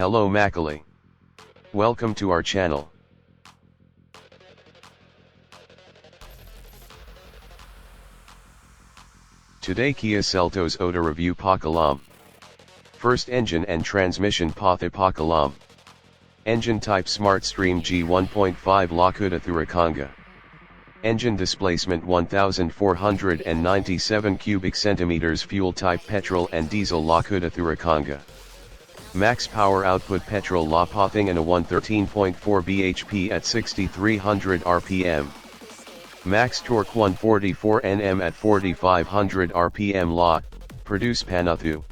Hello Macaulay. Welcome to our channel. Today Kia Seltos Auto Review Pakalam. First engine and transmission Pathe Pakalam. Engine type Smart Stream G1.5 Lakuta Thurakanga. Engine displacement 1497 cubic centimeters. Fuel type petrol and diesel Lakuta Thurakanga. Max power output petrol La Pathingana 113.4 bhp at 6300 rpm. Max torque 144 Nm at 4500 rpm La, produce Panathu.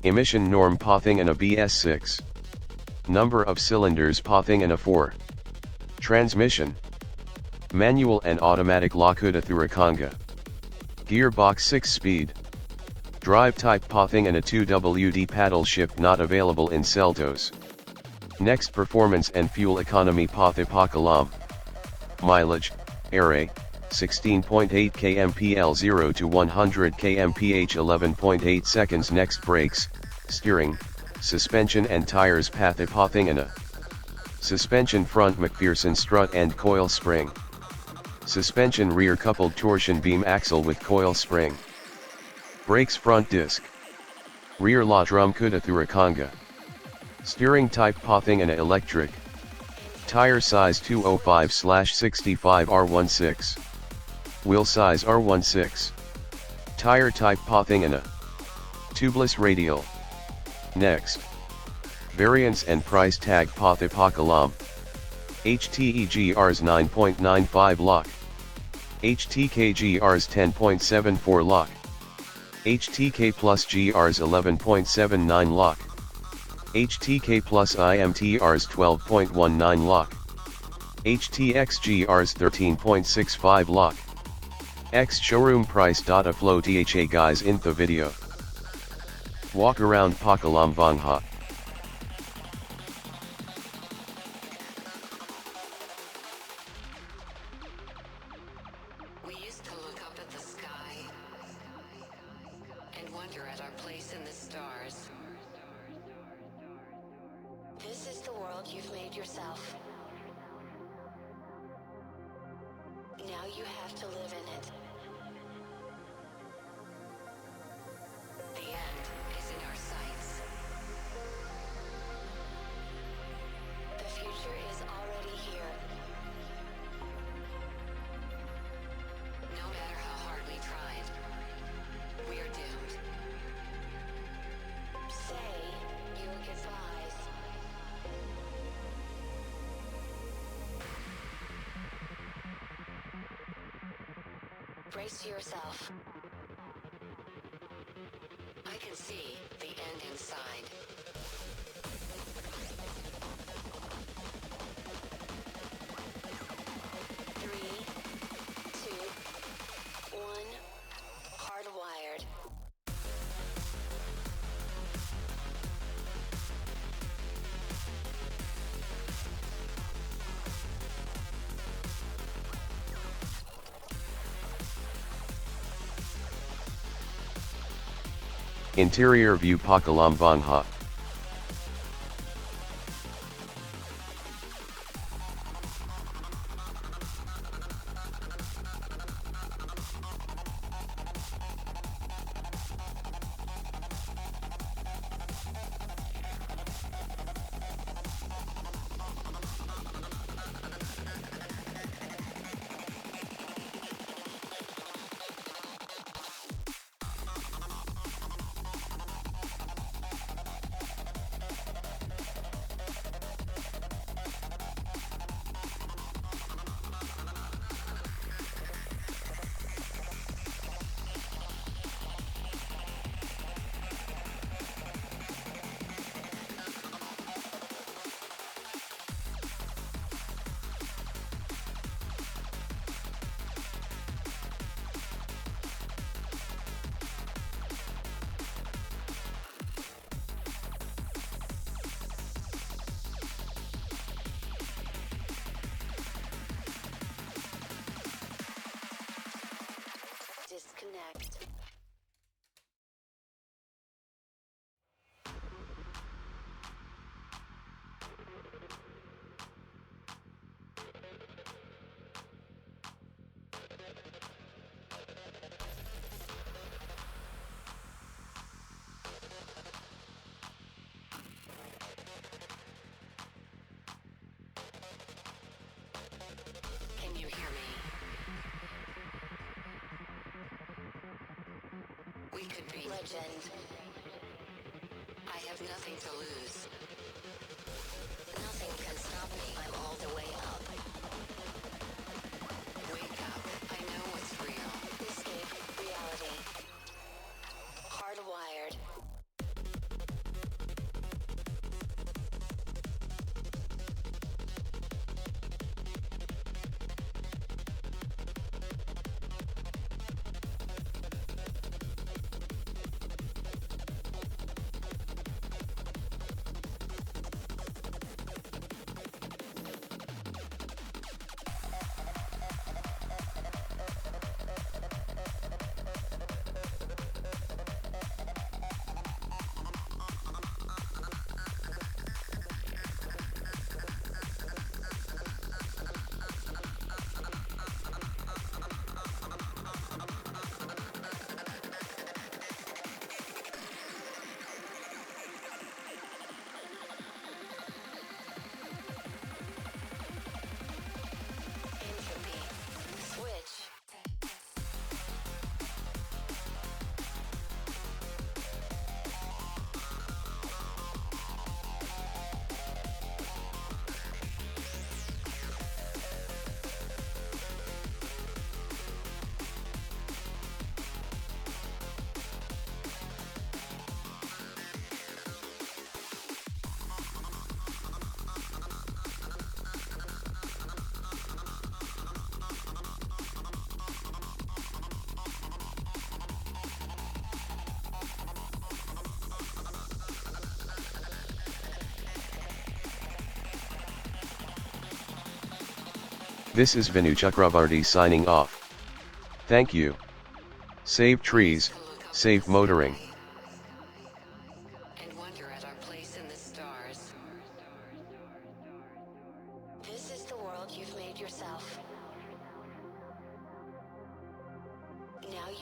Emission norm Pathingana BS6. Number of cylinders Pathingana 4. Transmission manual and automatic Lakuta Thurakanga. Gearbox 6-speed. Drive type Pathingana 2WD paddle shift not available in Seltos. Next performance and fuel economy Pathe Pakalam. Mileage, array, 16.8 kmpl 0 to 100 kmph 11.8 seconds. Next brakes, steering, suspension and tires Pathe Pathingana. Suspension front McPherson strut and coil spring. Suspension rear coupled torsion beam axle with coil spring. Brakes front disc. Rear La Drum Kuta Thurakanga. Steering type Pathingana electric. Tire size 205/65 R16. Wheel size R16. Tire type Pathingana. Tubeless radial. Next. Variants and price tag Pathe Pakalam. HTEGRs 9.95 lakh. HTKGRs 10.74 lakh. HTK plus GRs 11.79 lakh. HTK plus IMTRs 12.19 lakh. HTXGRs 13.65 lakh. X showroom price. Flow dha guys in the video. Walk around Pakalam Vangha. We used to look up at the sky and wonder at our place in the stars. This is the world you've made yourself. Now you have to live in it. The end is in our sights. The future is already here. No matter how hard we tried, we are doomed. Say your goodbyes. Brace yourself. I can see the end inside. Three, two, one. Hardwired. Interior view Pakalam Vangha. We could be legend. I have nothing to lose. Nothing can stop me. I'm all the way up. Wake up. I know what's real. Escape reality. Hardwired. Entropy. Switch. This is Vinu Chakravarti signing off. Thank you. Save trees, save motoring. And wonder at our place in the stars. This is the world you've made yourself.